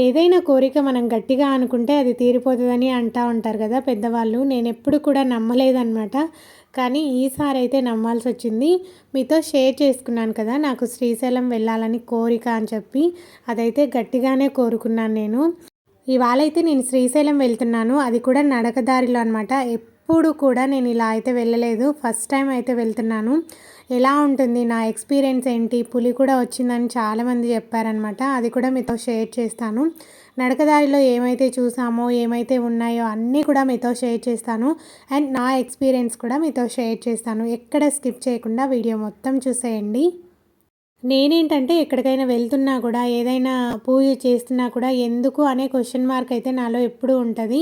ఏదైనా కోరిక మనం గట్టిగా అనుకుంటే అది తీరిపోతుందని అంటూ ఉంటారు కదా పెద్దవాళ్ళు. నేనెప్పుడు కూడా నమ్మలేదనమాట. కానీ ఈసారి అయితే నమ్మాల్సి వచ్చింది. మీతో షేర్ చేసుకున్నాను కదా నాకు శ్రీశైలం వెళ్ళాలని కోరిక అని చెప్పి. అదైతే గట్టిగానే కోరుకున్నాను నేను. ఇవాళైతే నేను శ్రీశైలం వెళ్తున్నాను. అది కూడా నడక దారిలో అనమాట. ఎప్పుడు కూడా నేను ఇలా అయితే వెళ్ళలేదు. ఫస్ట్ టైం అయితే వెళ్తున్నాను. ఎలా ఉంటుంది, నా ఎక్స్పీరియన్స్ ఏంటి, పులి కూడా వచ్చిందని చాలామంది చెప్పారనమాట. అది కూడా మీతో షేర్ చేస్తాను. నడకదారిలో ఏమైతే చూసామో, ఏమైతే ఉన్నాయో అన్నీ కూడా మీతో షేర్ చేస్తాను. అండ్ నా ఎక్స్పీరియన్స్ కూడా మీతో షేర్ చేస్తాను. ఎక్కడ స్కిప్ చేయకుండా వీడియో మొత్తం చూసేయండి. నేనేంటంటే ఎక్కడికైనా వెళ్తున్నా కూడా, ఏదైనా పూజ చేస్తున్నా కూడా ఎందుకు అనే క్వశ్చన్ మార్క్ అయితే నాలో ఎప్పుడూ ఉంటుంది.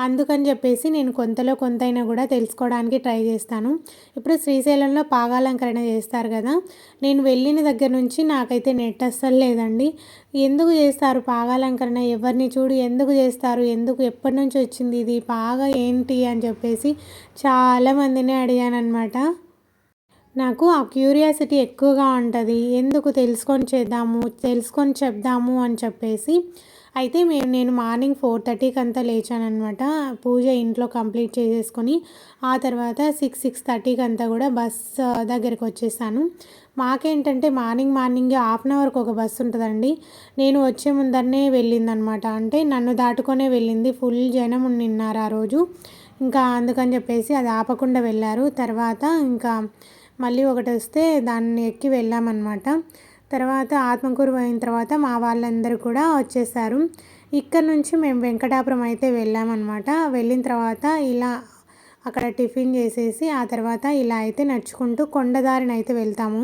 అందుకని చెప్పేసి నేను కొంతలో కొంతైనా కూడా తెలుసుకోవడానికి ట్రై చేస్తాను. ఇప్పుడు శ్రీశైలంలో పాగాలంకరణ చేస్తారు కదా, నేను వెళ్ళిన దగ్గర నుంచి నాకైతే నెట్ అస్సలు లేదండి. ఎందుకు చేస్తారు పాగాలంకరణ, ఎవరిని చూడు ఎందుకు చేస్తారు, ఎందుకు ఎప్పటి నుంచి వచ్చింది ఇది పాగా ఏంటి అని చెప్పేసి చాలామందిని అడిగాను అనమాట. నాకు ఆ క్యూరియాసిటీ ఎక్కువగా ఉంటుంది. ఎందుకు తెలుసుకొని చేద్దాము, తెలుసుకొని చెప్దాము అని చెప్పేసి. అయితే నేను మార్నింగ్ 4:30కి అంతా లేచాననమాట. పూజ ఇంట్లో కంప్లీట్ చేసేసుకొని ఆ తర్వాత 6:30కి అంతా కూడా బస్ దగ్గరికి వచ్చేసాను. మాకేంటంటే మార్నింగే హాఫ్ అన్ అవర్కి ఒక బస్సు ఉంటుందండి. నేను వచ్చే ముందరనే వెళ్ళిందనమాట. అంటే నన్ను దాటుకొనే వెళ్ళింది. ఫుల్ జనం నిన్నారు ఆ రోజు. ఇంకా అందుకని చెప్పేసి అది ఆపకుండా వెళ్ళారు. తర్వాత ఇంకా మళ్ళీ ఒకటి వస్తే దాన్ని ఎక్కి వెళ్ళామన్నమాట. తర్వాత ఆత్మకూరు పోయిన తర్వాత మా వాళ్ళందరూ కూడా వచ్చేసారు. ఇక్కడ నుంచి మేము వెంకటాపురం అయితే వెళ్ళామన్నమాట. వెళ్ళిన తర్వాత ఇలా అక్కడ టిఫిన్ చేసేసి ఆ తర్వాత ఇలా అయితే నడుచుకుంటూ కొండదారిని అయితే వెళ్తాము.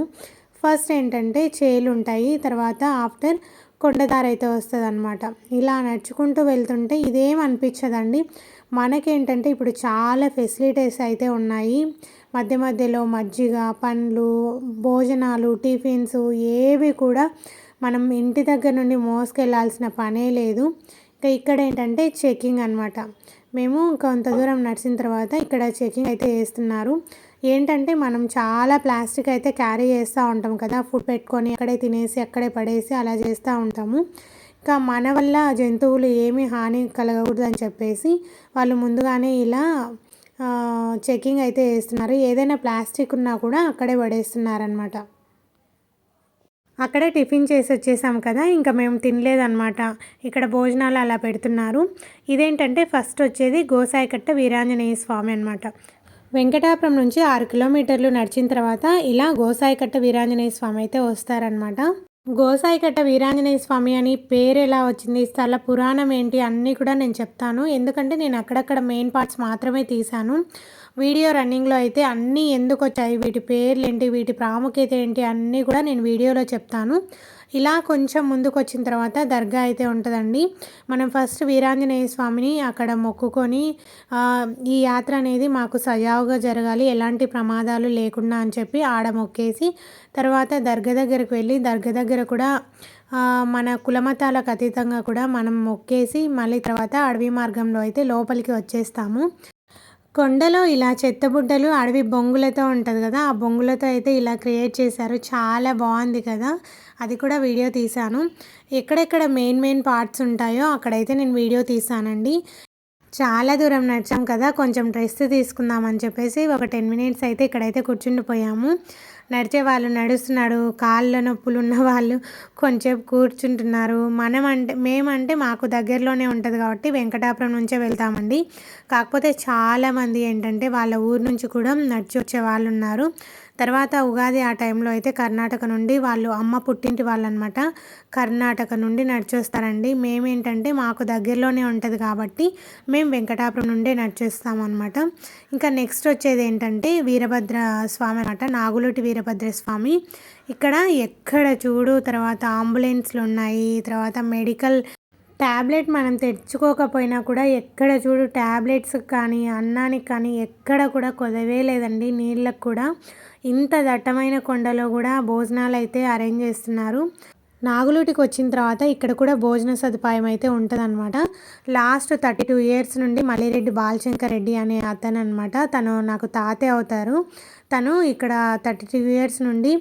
ఫస్ట్ ఏంటంటే చేలు ఉంటాయి, తర్వాత ఆఫ్టర్ కొండదారి అయితే వస్తుంది అనమాట. ఇలా నడుచుకుంటూ వెళ్తుంటే ఇదేం అనిపించదండి. మనకేంటంటే ఇప్పుడు చాలా ఫెసిలిటీస్ అయితే ఉన్నాయి. మధ్య మధ్యలో మజ్జిగ, పండ్లు, భోజనాలు, టిఫిన్స్ ఏవి కూడా మనం ఇంటి దగ్గర నుండి మోసుకెళ్ళాల్సిన పనే లేదు. ఇంకా ఇక్కడ ఏంటంటే చెకింగ్ అనమాట. మేము కొంత దూరం నడిచిన తర్వాత ఇక్కడ చెకింగ్ అయితే చేస్తున్నారు. ఏంటంటే మనం చాలా ప్లాస్టిక్ అయితే క్యారీ చేస్తూ ఉంటాం కదా, ఫుడ్ పెట్టుకొని అక్కడే తినేసి అక్కడే పడేసి అలా చేస్తూ ఉంటాము. ఇంకా మన వల్ల జంతువులు ఏమీ హాని కలగకూడదు అని చెప్పేసి వాళ్ళు ముందుగానే ఇలా చెకింగ్ అయితే చేస్తున్నారు. ఏదైనా ప్లాస్టిక్ ఉన్నా కూడా అక్కడే పడేస్తున్నారనమాట. అక్కడే టిఫిన్ చేసి వచ్చేసాం కదా, ఇంకా మేము తినలేదన్నమాట. ఇక్కడ భోజనాలు అలా పెడుతున్నారు. ఇదేంటంటే ఫస్ట్ వచ్చేది గోసాయికట్ట వీరాంజనేయ స్వామి అనమాట. వెంకటాపురం నుంచి 6 కిలోమీటర్లు నడిచిన తర్వాత ఇలా గోసాయికట్ట వీరాంజనేయ స్వామి అయితే వస్తారనమాట. గోసాయికట్ట వీరాంజనేయ స్వామి అని పేరు ఎలా వచ్చింది, స్థల పురాణం ఏంటి అన్నీ కూడా నేను చెప్తాను. ఎందుకంటే నేను అక్కడక్కడ మెయిన్ పార్ట్స్ మాత్రమే తీశాను. వీడియో రన్నింగ్లో అయితే అన్నీ ఎందుకు వచ్చాయి, వీటి పేర్లు ఏంటి, వీటి ప్రాముఖ్యత ఏంటి అన్నీ కూడా నేను వీడియోలో చెప్తాను. ఇలా కొంచెం ముందుకు వచ్చిన తర్వాత దర్గా అయితే ఉంటుందండి. మనం ఫస్ట్ వీరాంజనేయ స్వామిని అక్కడ మొక్కుకొని ఈ యాత్ర అనేది మాకు సజావుగా జరగాలి, ఎలాంటి ప్రమాదాలు లేకుండా అని చెప్పి ఆడ మొక్కేసి తర్వాత దర్గా దగ్గరకు వెళ్ళి దర్గా దగ్గర కూడా మన కులమతాలకు అతీతంగా కూడా మనం మొక్కేసి మళ్ళీ తర్వాత అడవి మార్గంలో అయితే లోపలికి వచ్చేస్తాము. కొండలో ఇలా చెత్తబుట్టలు అడవి బొంగులతో ఉంటుంది కదా, ఆ బొంగులతో అయితే ఇలా క్రియేట్ చేశారు. చాలా బాగుంది కదా, అది కూడా వీడియో తీశాను. ఎక్కడెక్కడ మెయిన్ పార్ట్స్ ఉంటాయో అక్కడైతే నేను వీడియో తీసానండి. చాలా దూరం నడిచాం కదా, కొంచెం రెస్ట్ తీసుకుందామని చెప్పేసి ఒక 10 మినిట్స్ అయితే ఇక్కడైతే కూర్చుండిపోయాము. నడిచే వాళ్ళు నడుస్తున్నాడు, కాళ్ళ నొప్పులు ఉన్న వాళ్ళు కొంచెం కూర్చుంటున్నారు. మేమంటే మాకు దగ్గరలోనే ఉంటుంది కాబట్టి వెంకటాపురం నుంచే వెళ్తామండి. కాకపోతే చాలామంది ఏంటంటే వాళ్ళ ఊరు నుంచి కూడా నడిచి వచ్చే వాళ్ళు ఉన్నారు. తర్వాత ఉగాది ఆ టైంలో అయితే కర్ణాటక నుండి వాళ్ళు అమ్మ పుట్టింటి వాళ్ళు అనమాట, కర్ణాటక నుండి నడిచొస్తారండి. మేమేంటంటే మాకు దగ్గరలోనే ఉంటుంది కాబట్టి మేము వెంకటాపురం నుండే నడిచొస్తామన్నమాట. ఇంకా నెక్స్ట్ వచ్చేది ఏంటంటే వీరభద్ర స్వామి అనమాట, నాగులోటి వీరభద్ర స్వామి. ఇక్కడ ఎక్కడ చూడు తర్వాత అంబులెన్స్లు ఉన్నాయి, తర్వాత మెడికల్ ట్యాబ్లెట్ మనం తెచ్చుకోకపోయినా కూడా ఎక్కడ చూడు ట్యాబ్లెట్స్ కానీ అన్నానికి కానీ ఎక్కడ కూడా కొదవే లేదండి. నీళ్ళకు కూడా ఇంత దట్టమైన కొండలో కూడా భోజనాలు అయితే అరేంజ్ చేస్తున్నారు. నాగులూటికి వచ్చిన తర్వాత ఇక్కడ కూడా భోజన సదుపాయం అయితే ఉంటుందన్నమాట. లాస్ట్ 32 ఇయర్స్ నుండి మల్లిరెడ్డి బాలశంకర్ రెడ్డి అనే అతను అనమాట, తను నాకు తాతే అవుతారు. తను ఇక్కడ 32 ఇయర్స్ నుండి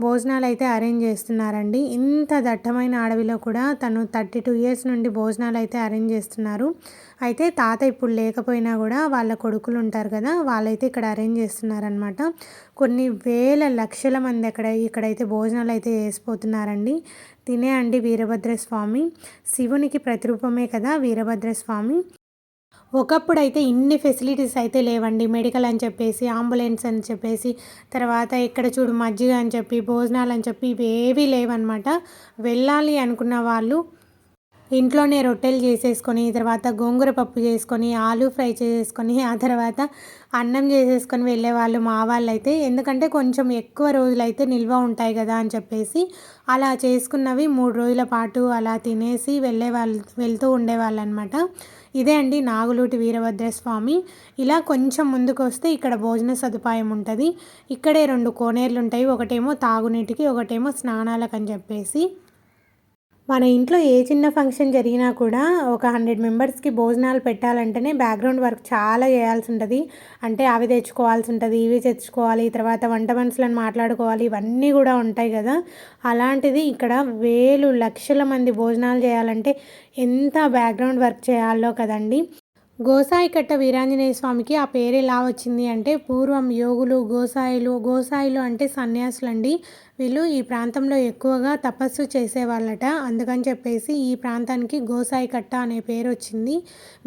భోజనాలు అయితే అరేంజ్ చేస్తున్నారండి. ఇంత దట్టమైన అడవిలో కూడా తను 32 ఇయర్స్ నుండి భోజనాలు అయితే అరేంజ్ చేస్తున్నారు. అయితే తాత ఇప్పుడు లేకపోయినా కూడా వాళ్ళ కొడుకులు ఉంటారు కదా, వాళ్ళైతే ఇక్కడ అరేంజ్ చేస్తున్నారనమాట. కొన్ని వేల లక్షల మంది ఇక్కడైతే భోజనాలు అయితే చేసిపోతున్నారండి. తినే అండి వీరభద్రస్వామి, శివునికి ప్రతిరూపమే కదా వీరభద్రస్వామి. ఒకప్పుడైతే ఇన్ని ఫెసిలిటీస్ అయితే లేవండి. మెడికల్ అని చెప్పేసి, అంబులెన్స్ అని చెప్పేసి, తర్వాత ఇక్కడ చూడు మజ్జిగ అని చెప్పి, భోజనాలు అని చెప్పి ఇవేవీ లేవన్నమాట. వెళ్ళాలి అనుకున్న వాళ్ళు ఇంట్లోనే రొట్టెలు చేసేసుకొని, తర్వాత గోంగూర పప్పు చేసుకొని, ఆలు ఫ్రై చేసుకొని, ఆ తర్వాత అన్నం చేసేసుకొని వెళ్ళేవాళ్ళు మా వాళ్ళైతే. ఎందుకంటే కొంచెం ఎక్కువ రోజులైతే నిల్వ ఉంటాయి కదా అని చెప్పేసి అలా చేసుకున్నవి 3 రోజుల పాటు అలా తినేసి వెళ్తూ ఉండేవాళ్ళు అనమాట. ఇదే అండి నాగులూటి వీరభద్రస్వామి. ఇలా కొంచెం ముందుకు వస్తే ఇక్కడ భోజన సదుపాయం ఉంటుంది. ఇక్కడే 2 కోనేర్లు ఉంటాయి. ఒకటేమో తాగునీటికి, ఒకటేమో స్నానాలకు అని చెప్పేసి. మన ఇంట్లో ఏ చిన్న ఫంక్షన్ జరిగినా కూడా ఒక 100 మెంబర్స్కి భోజనాలు పెట్టాలంటేనే బ్యాక్గ్రౌండ్ వర్క్ చాలా చేయాల్సి ఉంటుంది. అంటే అవి తెచ్చుకోవాల్సి ఉంటుంది, ఇవి తెచ్చుకోవాలి, తర్వాత వంట మనుషులను మాట్లాడుకోవాలి, ఇవన్నీ కూడా ఉంటాయి కదా. అలాంటిది ఇక్కడ వేలు లక్షల మంది భోజనాలు చేయాలంటే ఎంత బ్యాక్గ్రౌండ్ వర్క్ చేయాలో కదండి. గోసాయికట్ట వీరాంజనేయ స్వామికి ఆ పేరు ఎలా వచ్చింది అంటే, పూర్వం యోగులు, గోసాయిలు అంటే సన్యాసులండి. వీళ్ళు ఈ ప్రాంతంలో ఎక్కువగా తపస్సు చేసేవాళ్ళట. అందుకని చెప్పేసి ఈ ప్రాంతానికి గోసాయికట్ట అనే పేరు వచ్చింది.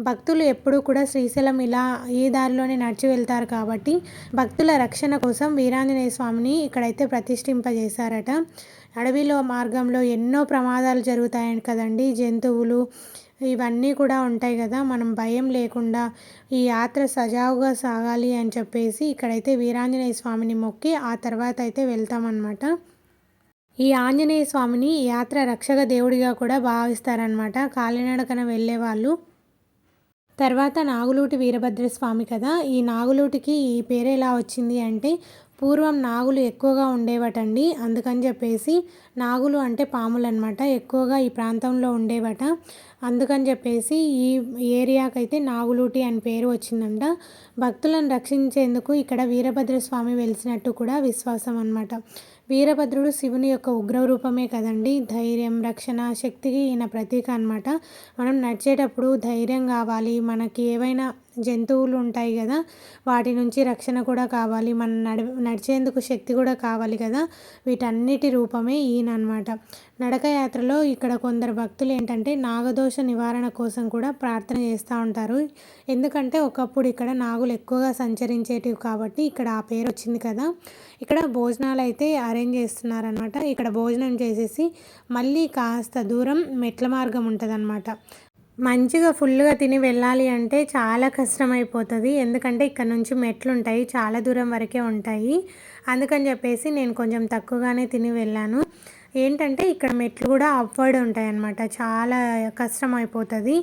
భక్తులు ఎప్పుడూ కూడా శ్రీశైలం ఇలా ఈ దారిలోనే నడిచి వెళ్తారు కాబట్టి భక్తుల రక్షణ కోసం వీరాంజనేయ స్వామిని ఇక్కడైతే ప్రతిష్ఠింపజేశారట. అడవిలో మార్గంలో ఎన్నో ప్రమాదాలు జరుగుతాయి కదండి. జంతువులు ఇవన్నీ కూడా ఉంటాయి కదా. మనం భయం లేకుండా ఈ యాత్ర సజావుగా సాగాలి అని చెప్పేసి ఇక్కడైతే వీరాంజనేయ స్వామిని మొక్కి ఆ తర్వాత అయితే వెళ్తామన్నమాట. ఈ ఆంజనేయ స్వామిని యాత్ర రక్షక దేవుడిగా కూడా భావిస్తారనమాట కాలినడకన వెళ్ళే వాళ్ళు. తర్వాత నాగులూటి వీరభద్రస్వామి కదా. ఈ నాగులూటికి ఈ పేరు ఎలా వచ్చింది అంటే, పూర్వం నాగులు ఎక్కువగా ఉండేవటండి. అందుకని చెప్పేసి నాగులు అంటే పాములు అనమాట, ఎక్కువగా ఈ ప్రాంతంలో ఉండేవట. అందుకని చెప్పేసి ఈ ఏరియాకైతే నాగులూటి అని పేరు వచ్చిందంట. భక్తులను రక్షించేందుకు ఇక్కడ వీరభద్రస్వామి వెలిసినట్టు కూడా విశ్వాసం అనమాట. వీరభద్రుడు శివుని యొక్క ఉగ్ర రూపమే కదండి. ధైర్యం, రక్షణ, శక్తికి ఈయన ప్రతీక అనమాట. మనం నడిచేటప్పుడు ధైర్యం కావాలి, మనకి ఏవైనా జంతువులు ఉంటాయి కదా, వాటి నుంచి రక్షణ కూడా కావాలి, మనం నడిచేందుకు శక్తి కూడా కావాలి కదా. వీటన్నిటి రూపమే ఈయన అనమాట. నడక యాత్రలో ఇక్కడ కొందరు భక్తులు ఏంటంటే నాగదోష నివారణ కోసం కూడా ప్రార్థన చేస్తూ ఉంటారు. ఎందుకంటే ఒకప్పుడు ఇక్కడ నాగులు ఎక్కువగా సంచరించేటివి కాబట్టి ఇక్కడ ఆ పేరు వచ్చింది కదా. ఇక్కడ భోజనాలు అయితే అరేంజ్ చేస్తున్నారనమాట. ఇక్కడ భోజనం చేసేసి మళ్ళీ కాస్త దూరం మెట్ల మార్గం ఉంటుందన్నమాట. మంచిగా ఫుల్గా తిని వెళ్ళాలి అంటే చాలా కష్టమైపోతుంది. ఎందుకంటే ఇక్కడ నుంచి మెట్లు ఉంటాయి, చాలా దూరం వరకే ఉంటాయి. అందుకని చెప్పేసి నేను కొంచెం తక్కువగానే తిని వెళ్ళాను. ఏంటంటే ఇక్కడ మెట్లు కూడా అప్వర్డ్ ఉంటాయన్నమాట, చాలా కష్టం అయిపోతుంది.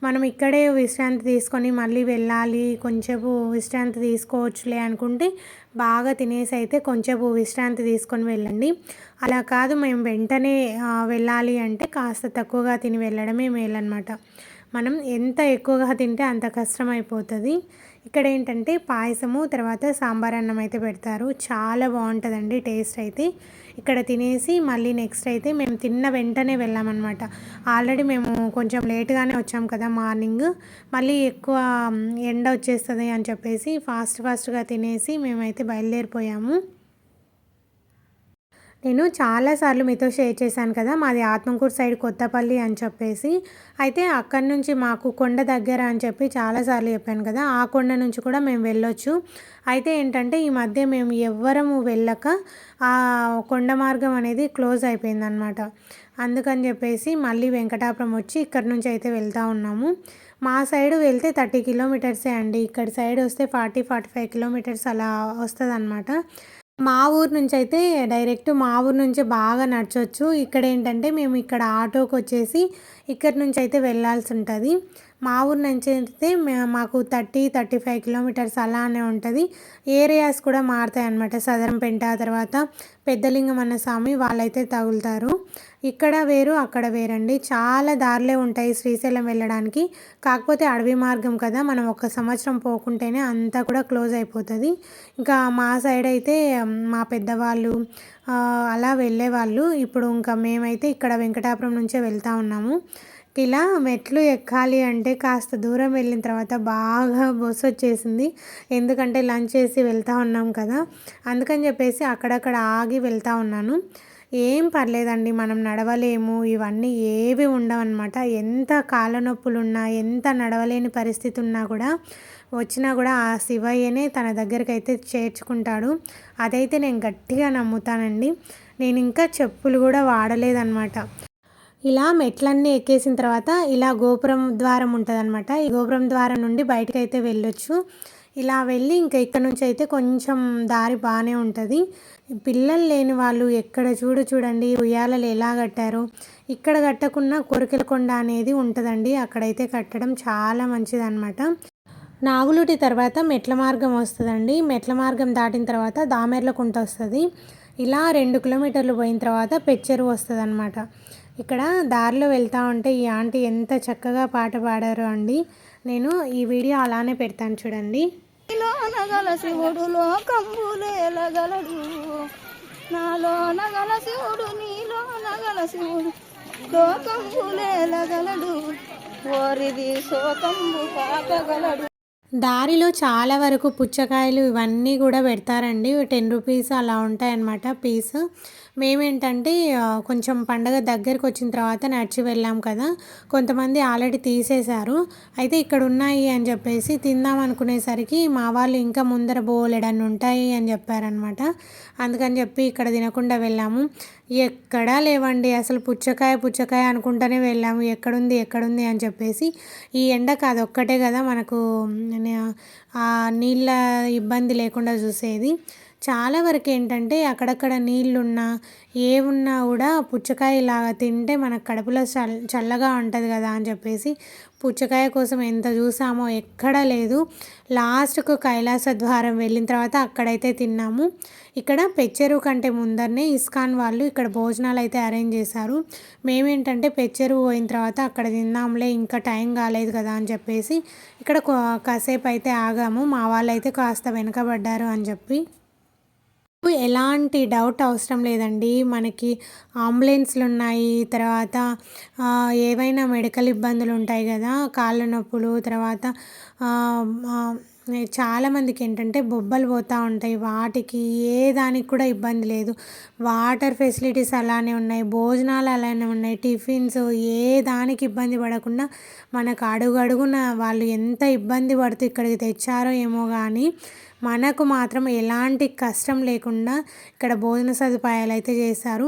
మనం ఇక్కడే విశ్రాంతి తీసుకొని మళ్ళీ వెళ్ళాలి, కొంచెంసేపు విశ్రాంతి తీసుకోవచ్చులే అనుకుంటే బాగా తినేసి అయితే కొంచెంసేపు విశ్రాంతి తీసుకొని వెళ్ళండి. అలా కాదు మేము వెంటనే వెళ్ళాలి అంటే కాస్త తక్కువగా తిని వెళ్ళడమే మేలన్నమాట. మనం ఎంత ఎక్కువగా తింటే అంత కష్టం అయిపోతుంది. ఇక్కడ ఏంటంటే పాయసము, తర్వాత సాంబార్ అన్నం అయితే పెడతారు. చాలా బాగుంటుందండి టేస్ట్ అయితే. ఇక్కడ తినేసి మళ్ళీ నెక్స్ట్ అయితే మేము తిన్న వెంటనే వెళ్ళామన్నమాట. ఆల్రెడీ మేము కొంచెం లేట్గానే వచ్చాం కదా మార్నింగ్, మళ్ళీ ఎక్కువ ఎండ వచ్చేస్తుంది అని చెప్పేసి ఫాస్ట్గా తినేసి మేమైతే బయలుదేరిపోయాము. నేను చాలాసార్లు మీతో షేర్ చేశాను కదా, మాది ఆత్మకూరు సైడ్ కొత్తపల్లి అని చెప్పేసి. అయితే అక్కడి నుంచి మాకు కొండ దగ్గర అని చెప్పి చాలాసార్లు చెప్పాను కదా, ఆ కొండ నుంచి కూడా మేము వెళ్ళొచ్చు. అయితే ఏంటంటే ఈ మధ్య మేము ఎవ్వరము వెళ్ళక ఆ కొండ మార్గం అనేది క్లోజ్ అయిపోయిందనమాట. అందుకని చెప్పేసి మళ్ళీ వెంకటాపురం వచ్చి ఇక్కడ నుంచి అయితే వెళ్తూ ఉన్నాము. మా సైడు వెళ్తే 30 కిలోమీటర్సే అండి, ఇక్కడ సైడ్ వస్తే 40-45 కిలోమీటర్స్ అలా వస్తుంది అనమాట. మా ఊరు నుంచి అయితే డైరెక్ట్ మా ఊరు నుంచి బాగా నడచవచ్చు. ఇక్కడ ఏంటంటే మేము ఇక్కడ ఆటోకి వచ్చేసి ఇక్కడి నుంచి అయితే వెళ్ళాల్సి ఉంటుంది. మా ఊరు నుంచి అయితే మాకు 35 కిలోమీటర్స్ అలానే ఉంటుంది. ఏరియాస్ కూడా మారుతాయి అన్నమాట. సదరంపేట తర్వాత పెద్దలింగమన్న స్వామి వాళ్ళైతే తగులుతారు. ఇక్కడ వేరు అక్కడ వేరండి. చాలా దారులే ఉంటాయి శ్రీశైలం వెళ్ళడానికి. కాకపోతే అడవి మార్గం కదా, మనం ఒక సంవత్సరం పోకుంటేనే అంతా కూడా క్లోజ్ అయిపోతుంది. ఇంకా మా సైడ్ అయితే మా పెద్దవాళ్ళు అలా వెళ్ళేవాళ్ళు. ఇప్పుడు ఇంకా మేమైతే ఇక్కడ వెంకటాపురం నుంచే వెళ్తూ ఉన్నాము. ఇలా మెట్లు ఎక్కాలి అంటే కాస్త దూరం వెళ్ళిన తర్వాత బాగా బొస్సు వచ్చేసింది. ఎందుకంటే లంచ్ చేసి వెళ్తూ ఉన్నాం కదా, అందుకని చెప్పేసి అక్కడక్కడ ఆగి వెళ్తూ ఉన్నాను. ఏం పర్లేదండి, మనం నడవలేము ఇవన్నీ ఏవి ఉండవన్నమాట. ఎంత కాళ్ళ నొప్పులున్నా, ఎంత నడవలేని పరిస్థితి ఉన్నా కూడా వచ్చినా కూడా ఆ శివయ్యనే తన దగ్గరికి అయితే చేర్చుకుంటాడు. అదైతే నేను గట్టిగా నమ్ముతానండి. నేను ఇంకా చెప్పులు కూడా వాడలేదన్నమాట. ఇలా మెట్లన్నీ ఎక్కేసిన తర్వాత ఇలా గోపురం ద్వారం ఉంటుందన్నమాట. ఈ గోపురం ద్వారం నుండి బయటకు అయితే వెళ్ళొచ్చు. ఇలా వెళ్ళి ఇంకా ఇక్కడ నుంచి అయితే కొంచెం దారి బాగానే ఉంటుంది. పిల్లలు లేని వాళ్ళు ఎక్కడ చూడండి ఉయ్యాలలు ఎలా కట్టారో. ఇక్కడ కట్టకున్న కొరికెల కొండ అనేది ఉంటుందండి, అక్కడైతే కట్టడం చాలా మంచిదన్నమాట. నాగులుటి తర్వాత మెట్ల మార్గం వస్తుందండి. మెట్ల మార్గం దాటిన తర్వాత దామెర్లకుంట వస్తుంది. ఇలా 2 కిలోమీటర్లు పోయిన తర్వాత పెచ్చెరువు వస్తుంది అన్నమాట. ఇక్కడ దారిలో వెళ్తూ ఉంటే ఈ ఆంటీ ఎంత చక్కగా పాట పాడారో అండి. నేను ఈ వీడియో అలానే పెడతాను చూడండి. శివుడు లోకంబులేలగలడు, నాలో నగల శివుడు నీలో నగల శివుడు లోకంబులేలగలడు, ఓరిది శోకంబు పాపగలడు. దారిలో చాలా వరకు పుచ్చకాయలు ఇవన్నీ కూడా పెడతారండి. 10 రూపీస్ అలా ఉంటాయన్నమాట పీస్. మేమేంటంటే కొంచెం పండగ దగ్గరికి వచ్చిన తర్వాత నడిచి వెళ్ళాం కదా, కొంతమంది ఆల్రెడీ తీసేశారు. అయితే ఇక్కడ ఉన్నాయి అని చెప్పేసి తిందాం అనుకునేసరికి మా వాళ్ళు ఇంకా ముందర బోలెడన్ని ఉంటాయి అని చెప్పారనమాట. అందుకని చెప్పి ఇక్కడ తినకుండా వెళ్ళాము. ఎక్కడా లేవండి అసలు. పుచ్చకాయ అనుకుంటూనే వెళ్ళాము, ఎక్కడుంది అని చెప్పేసి. ఈ ఎండకు అదొక్కటే కదా మనకు ఆ నీళ్ళ ఇబ్బంది లేకుండా చూసేది. చాలా వరకు ఏంటంటే అక్కడక్కడ నీళ్ళున్నా ఏమున్నా కూడా పుచ్చకాయ ఇలాగా తింటే మనకు కడుపులో చల్లగా ఉంటుంది కదా అని చెప్పేసి పుచ్చకాయ కోసం ఎంత చూసామో ఎక్కడా లేదు. లాస్ట్కు కైలాస ద్వారం వెళ్ళిన తర్వాత అక్కడైతే తిన్నాము. ఇక్కడ పెచ్చెరువు కంటే ముందరనే ఇస్కాన్ వాళ్ళు ఇక్కడ భోజనాలు అయితే అరేంజ్ చేశారు. మేమేంటంటే పెచ్చెరువు పోయిన తర్వాత అక్కడ తిందాంలే, ఇంకా టైం కాలేదు కదా అని చెప్పేసి ఇక్కడ కాసేపు అయితే ఆగాము. మా వాళ్ళు అయితే కాస్త వెనకబడ్డారు అని చెప్పి. ఎలాంటి డౌట్ అవసరం లేదండి. మనకి అంబులెన్స్లు ఉన్నాయి, తర్వాత ఏవైనా మెడికల్ ఇబ్బందులు ఉంటాయి కదా, కాళ్ళ నొప్పులు, తర్వాత చాలామందికి ఏంటంటే బొబ్బలు పోతూ ఉంటాయి. వాటికి ఏ దానికి కూడా ఇబ్బంది లేదు. వాటర్ ఫెసిలిటీస్ అలానే ఉన్నాయి, భోజనాలు అలానే ఉన్నాయి, టిఫిన్స్ ఏ దానికి ఇబ్బంది పడకుండా మనకు అడుగడుగున వాళ్ళు ఎంత ఇబ్బంది పడుతూ ఇక్కడికి తెచ్చారో ఏమో కానీ మనకు మాత్రం ఎలాంటి కష్టం లేకుండా ఇక్కడ భోజన సదుపాయాలు అయితే చేశారు.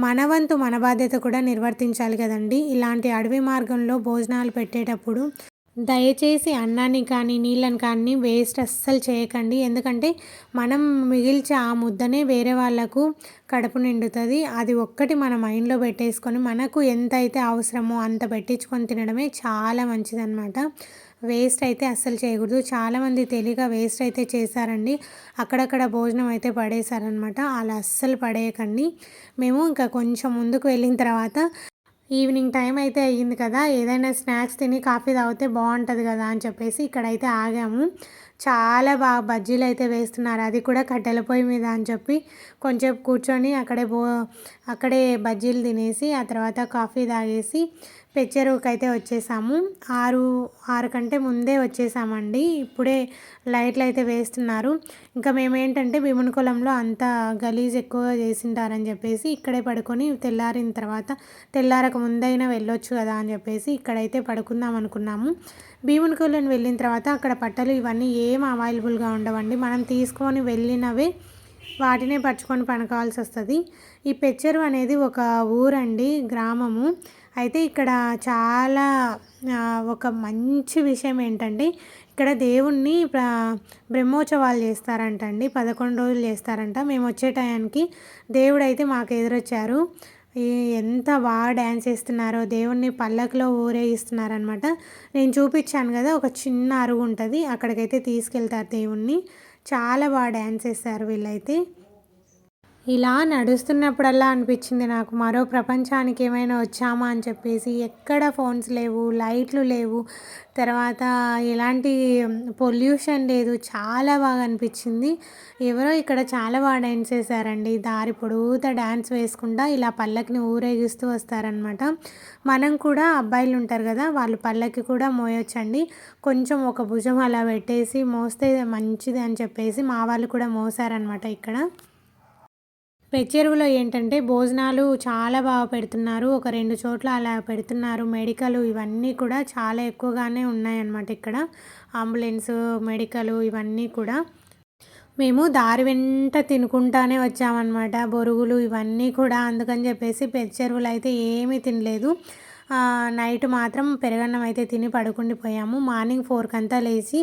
మన వంతు మన బాధ్యత కూడా నిర్వర్తించాలి కదండి. ఇలాంటి అడవి మార్గంలో భోజనాలు పెట్టేటప్పుడు దయచేసి అన్నాన్ని కానీ నీళ్ళని కానీ వేస్ట్ అస్సలు చేయకండి. ఎందుకంటే మనం మిగిల్చే ఆ ముద్దనే వేరే వాళ్ళకు కడుపు నిండుతుంది. అది ఒక్కటి మన మైండ్లో పెట్టేసుకొని మనకు ఎంత అయితే అవసరమో అంత పెట్టించుకొని తినడమే చాలా మంచిదన్నమాట. వేస్ట్ అయితే అస్సలు చేయకూడదు. చాలామంది తెలియక వేస్ట్ అయితే చేశారండి, అక్కడక్కడ భోజనం అయితే పడేశారనమాట. అలా అస్సలు పడేయకండి. మేము ఇంకా కొంచెం ముందుకు వెళ్ళిన తర్వాత ఈవినింగ్ టైం అయితే అయ్యింది కదా, ఏదైనా స్నాక్స్ తిని కాఫీ తాగితే బాగుంటుంది కదా అని చెప్పేసి ఇక్కడైతే ఆగాము. చాలా బాగా బజ్జీలు అయితే వేస్తున్నారు, అది కూడా కట్టెల పొయ్యి మీద అని చెప్పి కొంచెం కూర్చొని అక్కడే బజ్జీలు తినేసి ఆ తర్వాత కాఫీ తాగేసి పెచ్చెరువుకి అయితే వచ్చేసాము. 6 కంటే ముందే వచ్చేసామండి. ఇప్పుడే లైట్లు అయితే వేస్తున్నారు. ఇంకా మేమేంటంటే భీమునికొలంలో అంతా గలీజ్ ఎక్కువగా చేసింటారని చెప్పేసి ఇక్కడే పడుకొని తెల్లారిన తర్వాత తెల్లారక ముందైనా వెళ్ళొచ్చు కదా అని చెప్పేసి ఇక్కడైతే పడుకుందాం అనుకున్నాము. భీమునికొలను వెళ్ళిన తర్వాత అక్కడ పట్టలు ఇవన్నీ ఏం అవైలబుల్గా ఉండవండి. మనం తీసుకొని వెళ్ళినవే వాటినే పరుచుకొని పనుకోవాల్సి వస్తుంది. ఈ పెచ్చెరువు అనేది ఒక ఊరండి, గ్రామము. అయితే ఇక్కడ చాలా ఒక మంచి విషయం ఏంటంటే ఇక్కడ దేవుణ్ణి బ్రహ్మోత్సవాలు చేస్తారంట అండి. 11 రోజులు చేస్తారంట. మేము వచ్చే టయానికి దేవుడు అయితే మాకు ఎదురొచ్చారు. ఈ ఎంత బాగా డ్యాన్స్ చేస్తున్నారో, దేవుడిని పల్లకిలో ఊరేగిస్తున్నారనమాట. నేను చూపించాను కదా, ఒక చిన్న అరుగు ఉంటుంది, అక్కడికైతే తీసుకెళ్తారు దేవుణ్ణి. చాలా బాగా డ్యాన్స్ చేస్తారు వీళ్ళైతే. ఇలా నడుస్తున్నప్పుడల్లా అనిపించింది నాకు, మరో ప్రపంచానికి ఏమైనా వచ్చామా అని చెప్పేసి. ఎక్కడ ఫోన్స్ లేవు, లైట్లు లేవు, తర్వాత ఎలాంటి పొల్యూషన్ లేదు. చాలా బాగా అనిపించింది. ఎవరో ఇక్కడ చాలా బాగా డ్యాన్స్ చేశారండి. దారి పొడవుతా డ్యాన్స్ వేసుకుంటా ఇలా పల్లకిని ఊరేగిస్తూ వస్తారనమాట. మనం కూడా అబ్బాయిలు ఉంటారు కదా, వాళ్ళు పల్లకి కూడా మోయొచ్చండి. కొంచెం ఒక భుజం అలా పెట్టేసి మోస్తే మంచిది అని చెప్పేసి మా వాళ్ళు కూడా మోసారనమాట ఇక్కడ. పెచ్చెరువులో ఏంటంటే భోజనాలు చాలా బాగా పెడుతున్నారు. ఒక 2 చోట్ల అలా పెడుతున్నారు. మెడికల్ ఇవన్నీ కూడా చాలా ఎక్కువగానే ఉన్నాయన్నమాట ఇక్కడ. అంబులెన్స్, మెడికల్ ఇవన్నీ కూడా. మేము దారి వెంట తినుకుంటానే వచ్చామన్నమాట. బొరుగులు ఇవన్నీ కూడా. అందుకని చెప్పేసి పెచ్చెరువులు అయితే ఏమీ తినలేదు. నైట్ మాత్రం పెరుగన్నం అయితే తిని పడుకుండిపోయాము. మార్నింగ్ 4 కంతా లేచి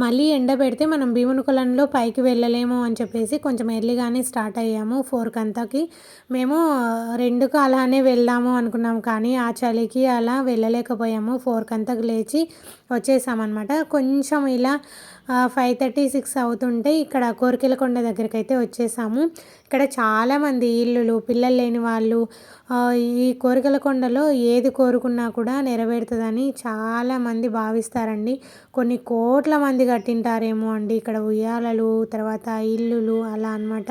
మళ్ళీ ఎండ పెడితే మనం భీమునికొలంలో పైకి వెళ్ళలేము అని చెప్పేసి కొంచెం ఎర్లీగానే స్టార్ట్ అయ్యాము. 4 కంతాకి మేము 2కు అలానే వెళ్దాము అనుకున్నాం, కానీ ఆ చలికి అలా వెళ్ళలేకపోయాము. 4 కంతకు లేచి వచ్చేసామన్నమాట. కొంచెం ఇలా 5:30, 6 అవుతుంటే ఇక్కడ కోరికెలకొండ దగ్గరికి అయితే వచ్చేసాము. ఇక్కడ చాలామంది ఇల్లులు, పిల్లలు లేని వాళ్ళు ఈ కోరికెలకొండలో ఏది కోరుకున్నా కూడా నెరవేరుతుందని చాలామంది భావిస్తారండి. కొన్ని కోట్ల మంది కట్టింటారేమో అండి ఇక్కడ ఉయ్యాలలు, తర్వాత ఇల్లులు అలా అన్నమాట.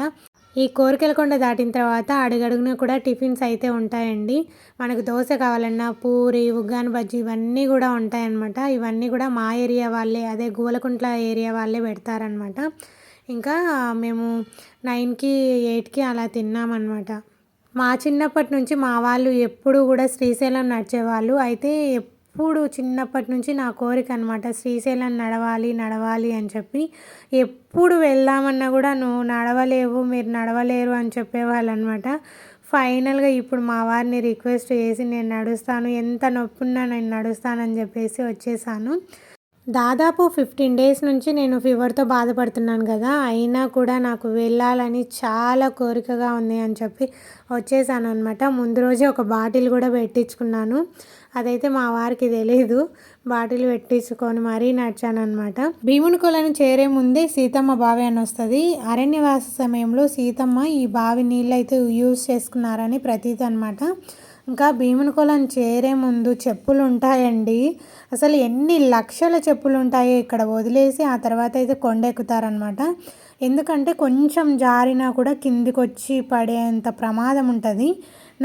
ఈ కోరికెలకొండ దాటిన తర్వాత అడుగడుగునా కూడా టిఫిన్స్ అయితే ఉంటాయండి. మనకు దోశ కావాలన్నా, పూరి, ఉగ్గాని బజ్జీ ఇవన్నీ కూడా ఉంటాయన్నమాట. ఇవన్నీ కూడా మా ఏరియా వాళ్ళే, అదే గోలకుంట్ల ఏరియా వాళ్ళే పెడతారనమాట. ఇంకా మేము 9కి 8కి అలా తిన్నామన్నమాట. మా చిన్నప్పటి నుంచి మా వాళ్ళు ఎప్పుడు కూడా శ్రీశైలం నడిచేవాళ్ళు. అయితే ఎప్పుడు చిన్నప్పటి నుంచి నా కోరిక అనమాట, శ్రీశైలం నడవాలి నడవాలి అని చెప్పి. ఎప్పుడు వెళ్దామన్నా కూడా నువ్వు నడవలేవు, మీరు నడవలేరు అని చెప్పేవాళ్ళు అనమాట. ఫైనల్గా ఇప్పుడు మా వారిని రిక్వెస్ట్ చేసి నేను నడుస్తాను, ఎంత నొప్పి ఉన్నా నేను నడుస్తానని చెప్పేసి వచ్చేసాను. దాదాపు 15 డేస్ నుంచి నేను ఫీవర్తో బాధపడుతున్నాను కదా, అయినా కూడా నాకు వెళ్ళాలని చాలా కోరికగా ఉంది అని చెప్పి వచ్చేసాను అనమాట. ముందు రోజే ఒక బాటిల్ కూడా పెట్టించుకున్నాను. అదైతే మా వారికి తెలీదు. బాటిల్ పెట్టించుకొని మరీ నడిచానమాట. భీమునికొలను చేరే ముందే సీతమ్మ బావి అని వస్తుంది. అరణ్యవాస సమయంలో సీతమ్మ ఈ బావి నీళ్ళు అయితే యూజ్ చేసుకున్నారని ప్రతీతి అనమాట. ఇంకా భీమునికొలను చేరే ముందు చెప్పులు ఉంటాయండి. అసలు ఎన్ని లక్షల చెప్పులు ఉంటాయో ఇక్కడ వదిలేసి ఆ తర్వాత అయితే కొండెక్కుతారనమాట. ఎందుకంటే కొంచెం జారినా కూడా కిందికి వచ్చి పడేంత ప్రమాదం ఉంటుంది.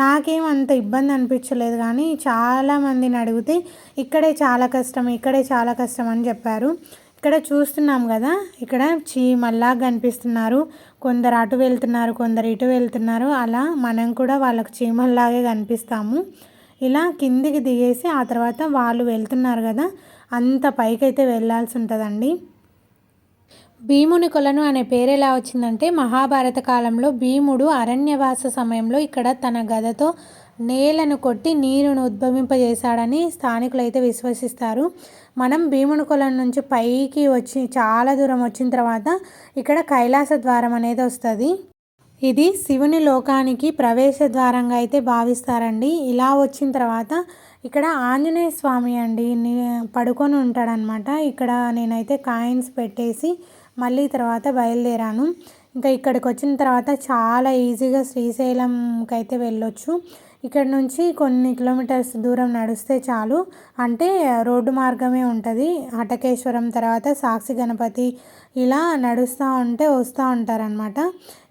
నాకేం అంత ఇబ్బంది అనిపించలేదు, కానీ చాలామందిని అడిగితే ఇక్కడే చాలా కష్టం, ఇక్కడే చాలా కష్టం అని చెప్పారు. ఇక్కడ చూస్తున్నాం కదా, ఇక్కడ చీమల్లా కనిపిస్తున్నారు. కొందరు అటు వెళ్తున్నారు, కొందరు ఇటు వెళ్తున్నారు. అలా మనం కూడా వాళ్ళకు చీమల్లాగే కనిపిస్తాము. ఇలా కిందికి దిగేసి ఆ తర్వాత వాళ్ళు వెళ్తున్నారు కదా, అంత పైకైతే వెళ్ళాల్సి ఉంటుందండి. భీమునికొలను అనే పేరు ఎలా వచ్చిందంటే, మహాభారత కాలంలో భీముడు అరణ్యవాస సమయంలో ఇక్కడ తన గదతో నేలను కొట్టి నీరును ఉద్భవింపజేశాడని స్థానికులు అయితే విశ్వసిస్తారు. మనం భీమునికొలను నుంచి పైకి వచ్చి చాలా దూరం వచ్చిన తర్వాత ఇక్కడ కైలాస ద్వారం అనేది వస్తుంది. ఇది శివుని లోకానికి ప్రవేశ ద్వారంగా అయితే భావిస్తారండి. ఇలా వచ్చిన తర్వాత ఇక్కడ ఆంజనేయ స్వామి అండి పడుకొని ఉంటాడనమాట. ఇక్కడ నేనైతే కాయిన్స్ పెట్టేసి మళ్ళీ తర్వాత బయలుదేరాను. ఇంకా ఇక్కడికి వచ్చిన తర్వాత చాలా ఈజీగా శ్రీశైలంకి అయితే వెళ్ళొచ్చు. ఇక్కడ నుంచి కొన్ని కిలోమీటర్స్ దూరం నడిస్తే చాలు, అంటే రోడ్డు మార్గమే ఉంటుంది. హటకేశ్వరం తర్వాత సాక్షి గణపతి ఇలా నడుస్తూ ఉంటే వస్తూ ఉంటారనమాట.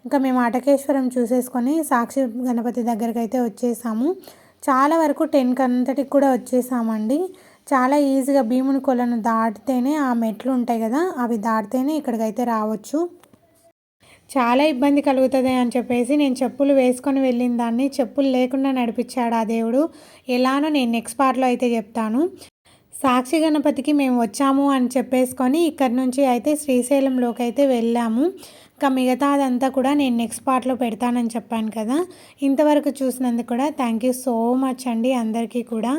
ఇంకా మేము హటకేశ్వరం చూసేసుకొని సాక్షి గణపతి దగ్గరికి అయితే వచ్చేసాము. చాలా వరకు 10 కంతటికి కూడా వచ్చేసామండి. చాలా ఈజీగా భీమునికొలను దాటితేనే ఆ మెట్లు ఉంటాయి కదా, అవి దాటితేనే ఇక్కడికైతే రావచ్చు. చాలా ఇబ్బంది కలుగుతుంది అని చెప్పేసి నేను చెప్పులు వేసుకొని వెళ్ళిన దాన్ని చెప్పులు లేకుండా నడిపించాడు ఆ దేవుడు. ఎలానో నేను నెక్స్ట్ పార్ట్లో అయితే చెప్తాను. సాక్షి గణపతికి మేము వచ్చాము అని చెప్పేసుకొని ఇక్కడి నుంచి అయితే శ్రీశైలంలోకి అయితే వెళ్ళాము. ఇంకా మిగతా అదంతా కూడా నేను నెక్స్ట్ పార్ట్లో పెడతానని చెప్పాను కదా. ఇంతవరకు చూసినందుకు కూడా థ్యాంక్ యూ సో మచ్ అండి అందరికీ కూడా.